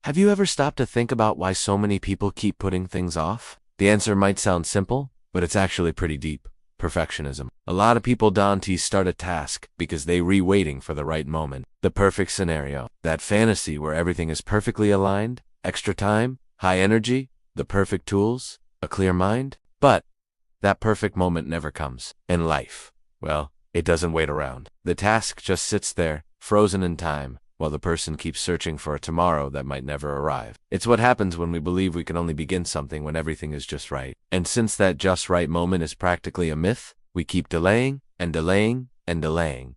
Have you ever stopped to think about why so many people keep putting things off? The answer might sound simple, but it's actually pretty deep. Perfectionism. A lot of people don't start a task because they waiting for the right moment. The perfect scenario. That fantasy where everything is perfectly aligned, extra time, high energy, the perfect tools, a clear mind. But that perfect moment never comes. In life, well, it doesn't wait around. The task just sits there, frozen in time, while the person keeps searching for a tomorrow that might never arrive. It's what happens when we believe we can only begin something when everything is just right. And since that just right moment is practically a myth, we keep delaying and delaying and delaying.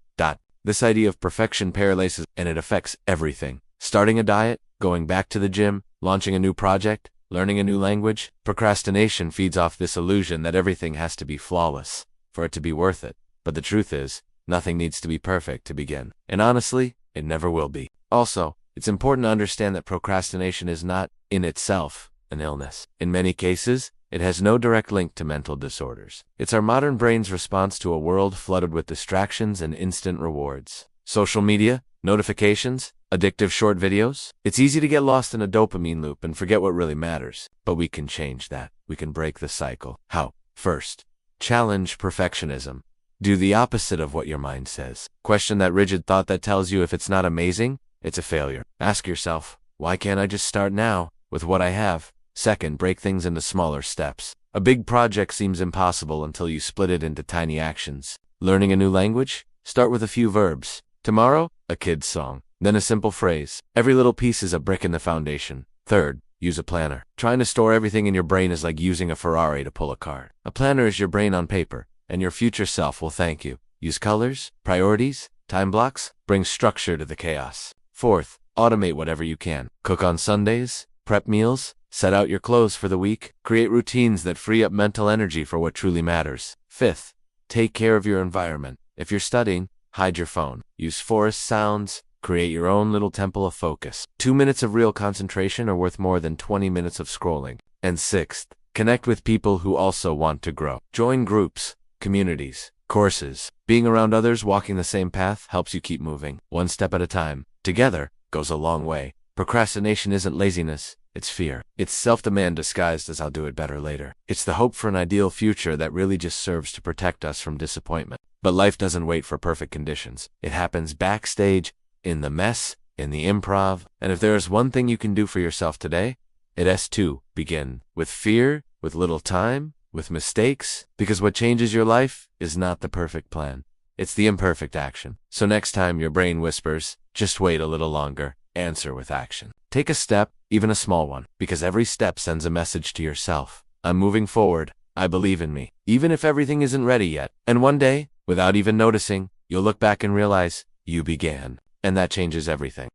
This idea of perfection paralyzes, and it affects everything. Starting a diet, going back to the gym, launching a new project, learning a new language. Procrastination feeds off this illusion that everything has to be flawless for it to be worth it. But the truth is, nothing needs to be perfect to begin. And honestly, it never will be. Also, it's important to understand that procrastination is not, in itself, an illness. In many cases, it has no direct link to mental disorders. It's our modern brain's response to a world flooded with distractions and instant rewards. Social media, notifications, addictive short videos. It's easy to get lost in a dopamine loop and forget what really matters. But we can change that. We can break the cycle. How? First, challenge perfectionism. Do the opposite of what your mind says. Question that rigid thought that tells you if it's not amazing, it's a failure. Ask yourself, why can't I just start now with what I have? Second, break things into smaller steps. A big project seems impossible until you split it into tiny actions. Learning a new language? Start with a few verbs. Tomorrow, a kid's song. Then a simple phrase. Every little piece is a brick in the foundation. Third, use a planner. Trying to store everything in your brain is like using a Ferrari to pull a car. A planner is your brain on paper, and your future self will thank you. Use colors, priorities, time blocks. Bring structure to the chaos. Fourth, automate whatever you can. Cook on Sundays, prep meals, set out your clothes for the week. Create routines that free up mental energy for what truly matters. Fifth, take care of your environment. If you're studying, hide your phone. Use forest sounds. Create your own little temple of focus. 2 minutes of real concentration are worth more than 20 minutes of scrolling. And sixth, connect with people who also want to grow. Join groups, communities, courses. Being around others walking the same path helps you keep moving, one step at a time. Together goes a long way. Procrastination isn't laziness, it's fear. It's self-demand disguised as I'll do it better later. It's the hope for an ideal future that really just serves to protect us from disappointment. But life doesn't wait for perfect conditions. It happens backstage, in the mess, in the improv. And if there is one thing you can do for yourself today, it has to begin with fear, with little time, with mistakes, because what changes your life is not the perfect plan. It's the imperfect action. So next time your brain whispers, just wait a little longer, answer with action. Take a step, even a small one, because every step sends a message to yourself. I'm moving forward. I believe in me, even if everything isn't ready yet. And one day, without even noticing, you'll look back and realize you began. And that changes everything.